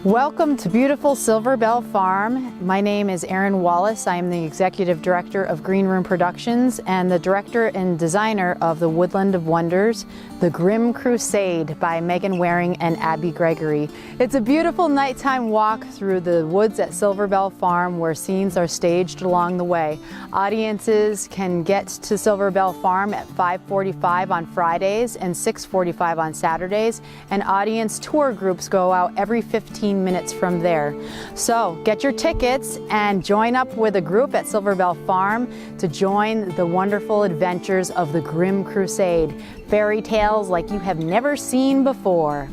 Welcome to beautiful Silver Bell Farm. My name is Erin Wallace. I am the Executive Director of Greene Room Productions and the Director and Designer of the Woodland of Wonders, The Grimm Crusade by Megan Waring and Abby Gregory. It's a beautiful nighttime walk through the woods at Silver Bell Farm where scenes are staged along the way. Audiences can get to Silver Bell Farm at 5:45 on Fridays and 6:45 on Saturdays, and audience tour groups go out every 15 minutes from there. So get your tickets and join up with a group at Silver Bell Farm to join the wonderful adventures of the Grimm Crusade, fairy tales like you have never seen before.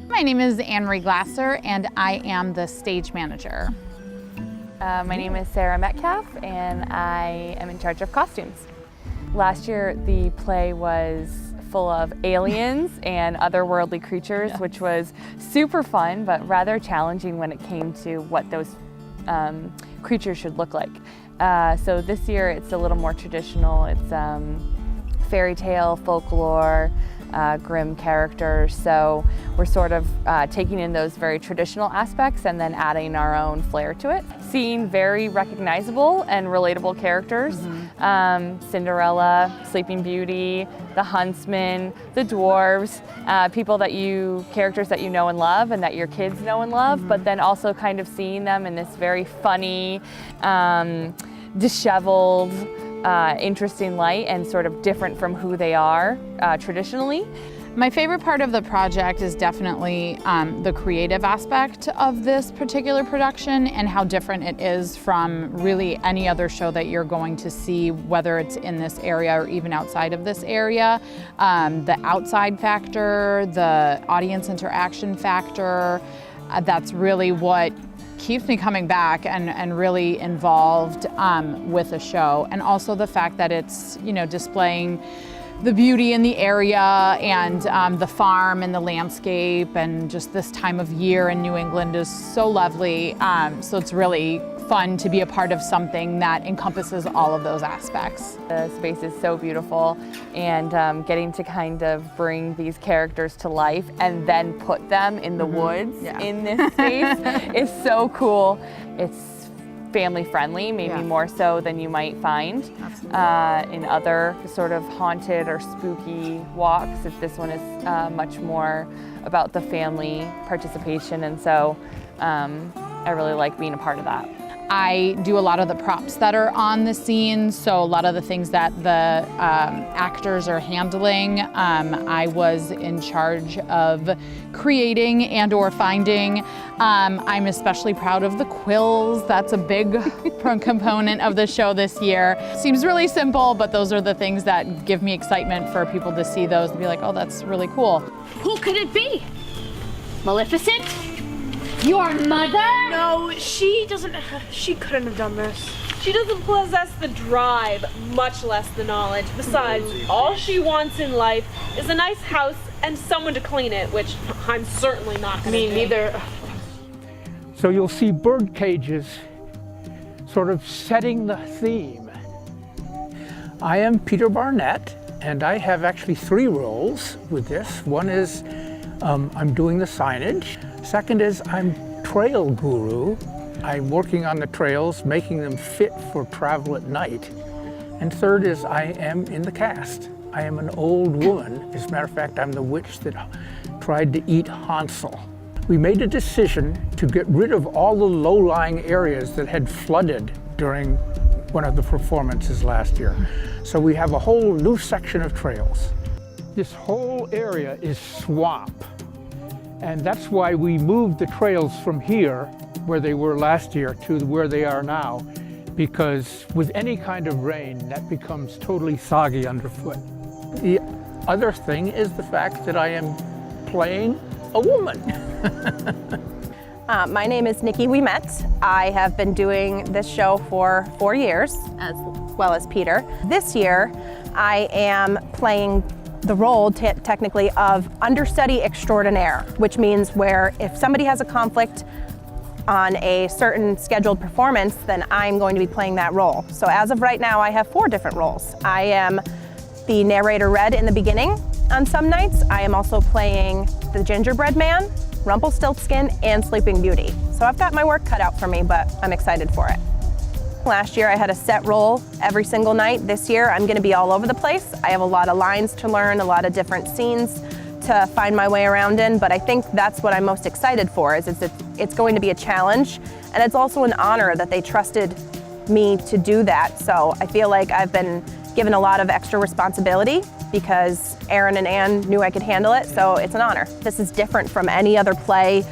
My name is Anne-Marie Glasser and I am the stage manager. My name is Sarah Metcalf and I am in charge of costumes. Last year the play was full of aliens and otherworldly creatures, which was super fun but rather challenging when it came to what those creatures should look like. So this year it's a little more traditional. It's fairy tale, folklore, Grimm characters, so we're sort of taking in those very traditional aspects and then adding our own flair to it. Seeing very recognizable and relatable characters, Cinderella, Sleeping Beauty, the Huntsman, the Dwarves, characters that you know and love and that your kids know and love, but then also kind of seeing them in this very funny, disheveled, interesting light and sort of different from who they are traditionally. My favorite part of the project is definitely the creative aspect of this particular production and how different it is from really any other show that you're going to see, whether it's in this area or even outside of this area. The outside factor, the audience interaction factor, that's really what keeps me coming back and really involved with the show. And also the fact that it's, displaying the beauty in the area and the farm and the landscape, and just this time of year in New England is so lovely. So it's really fun to be a part of something that encompasses all of those aspects. The space is so beautiful, and getting to kind of bring these characters to life and then put them in the woods in this space is so cool. It's family friendly, maybe more so than you might find in other sort of haunted or spooky walks. This one is much more about the family participation, and so I really like being a part of that. I do a lot of the props that are on the scene, so a lot of the things that the actors are handling, I was in charge of creating and or finding. I'm especially proud of the quills. That's a big component of the show this year. Seems really simple, but those are the things that give me excitement for people to see those and be like, oh, that's really cool. Who could it be? Maleficent? Your mother? No, she couldn't have done this. She doesn't possess the drive, much less the knowledge. Besides, all she wants in life is a nice house and someone to clean it, which I'm certainly not gonna do. Me neither. So you'll see bird cages sort of setting the theme. I am Peter Barnett, and I have actually 3 roles with this. One is I'm doing the signage. Second is I'm trail guru. I'm working on the trails, making them fit for travel at night. And third is I am in the cast. I am an old woman. As a matter of fact, I'm the witch that tried to eat Hansel. We made a decision to get rid of all the low-lying areas that had flooded during one of the performances last year. So we have a whole new section of trails. This whole area is swamp. And that's why we moved the trails from here, where they were last year, to where they are now, because with any kind of rain, that becomes totally soggy underfoot. The other thing is the fact that I am playing a woman. My name is Nikki Ouimet. I have been doing this show for 4 years, as well as Peter. This year, I am playing the role technically of understudy extraordinaire, which means where if somebody has a conflict, on a certain scheduled performance, then I'm going to be playing that role. So as of right now, I have 4 different roles. I am the narrator Red in the beginning on some nights. I am also playing the gingerbread man, Rumpelstiltskin, and Sleeping Beauty. So I've got my work cut out for me, but I'm excited for it. Last year I had a set role every single night. This year I'm gonna be all over the place. I have a lot of lines to learn, a lot of different scenes to find my way around in, but I think that's what I'm most excited for, is it's going to be a challenge, and it's also an honor that they trusted me to do that. So I feel like I've been given a lot of extra responsibility because Aaron and Ann knew I could handle it, so it's an honor. This is different from any other play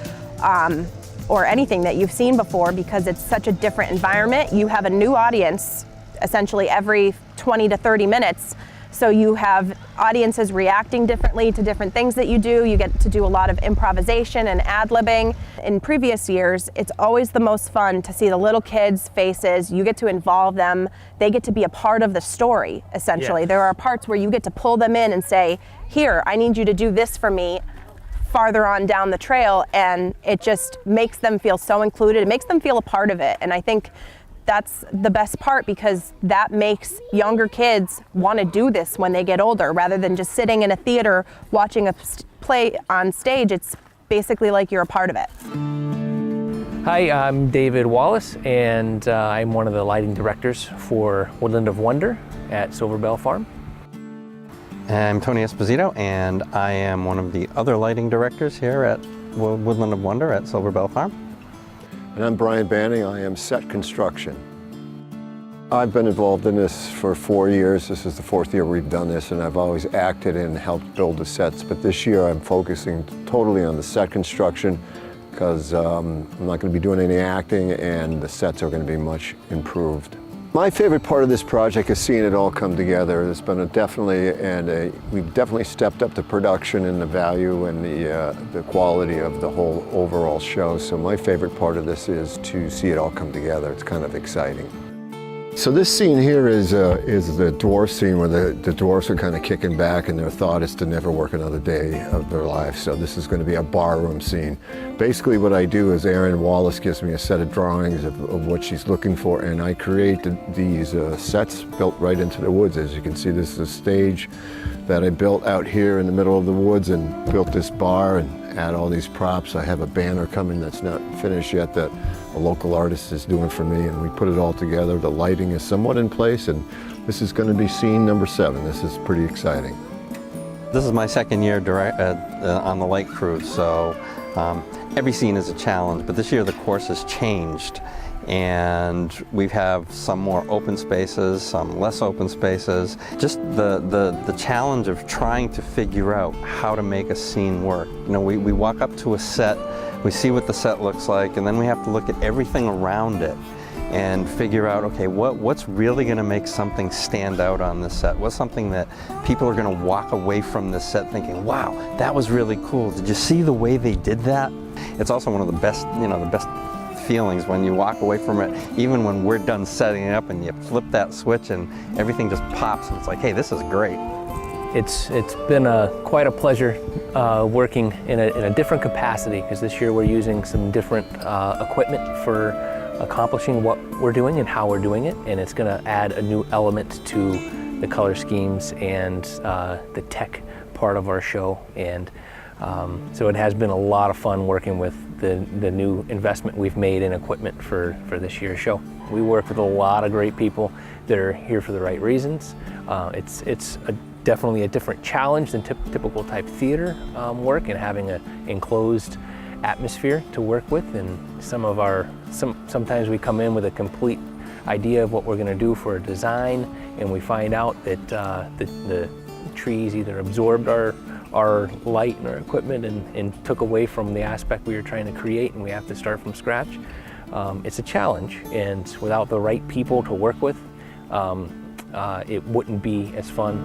or anything that you've seen before because it's such a different environment. You have a new audience essentially every 20 to 30 minutes. So you have audiences reacting differently to different things that you do. You get to do a lot of improvisation and ad-libbing. In previous years, it's always the most fun to see the little kids' faces. You get to involve them. They get to be a part of the story, essentially. Yeah. There are parts where you get to pull them in and say, here, I need you to do this for me farther on down the trail, and it just makes them feel so included. It makes them feel a part of it, and I think that's the best part because that makes younger kids want to do this when they get older rather than just sitting in a theater watching a play on stage. It's basically like you're a part of it. Hi, I'm David Wallace, and I'm one of the lighting directors for Woodland of Wonder at Silver Bell Farm. I'm Tony Esposito, and I am one of the other lighting directors here at Woodland of Wonder at Silver Bell Farm. And I'm Brian Banning. I am set construction. I've been involved in this for 4 years. This is the 4th year we've done this, and I've always acted and helped build the sets. But this year I'm focusing totally on the set construction because I'm not going to be doing any acting, and the sets are going to be much improved. My favorite part of this project is seeing it all come together. There's been we've definitely stepped up the production and the value and the quality of the whole overall show. So my favorite part of this is to see it all come together. It's kind of exciting. So this scene here is the dwarf scene where the dwarves are kind of kicking back and their thought is to never work another day of their life. So this is going to be a barroom scene. Basically what I do is Erin Wallace gives me a set of drawings of what she's looking for, and I create these sets built right into the woods. As you can see, this is a stage that I built out here in the middle of the woods and built this bar and add all these props. I have a banner coming that's not finished yet that a local artist is doing for me, and we put it all together. The lighting is somewhat in place, and this is going to be scene number 7. This is pretty exciting. This is my 2nd year on the light crew, so every scene is a challenge, but this year the course has changed, and we have some more open spaces, some less open spaces. Just the challenge of trying to figure out how to make a scene work. You know, we walk up to a set, we see what the set looks like, and then we have to look at everything around it and figure out, okay, what's really going to make something stand out on this set? What's something that people are going to walk away from this set thinking, wow, that was really cool. Did you see the way they did that? It's also one of the best, the best feelings when you walk away from it, even when we're done setting it up and you flip that switch and everything just pops and it's like, hey, this is great. It's been quite a pleasure working in a different capacity, because this year we're using some different equipment for accomplishing what we're doing and how we're doing it, and it's going to add a new element to the color schemes and the tech part of our show. And so it has been a lot of fun working with the new investment we've made in equipment for this year's show. We work with a lot of great people that are here for the right reasons. It's definitely a different challenge than typical type theater work, and having an enclosed atmosphere to work with. And sometimes we come in with a complete idea of what we're going to do for a design, and we find out that the trees either absorbed our light and our equipment and took away from the aspect we were trying to create, and we have to start from scratch. It's a challenge, and without the right people to work with, it wouldn't be as fun.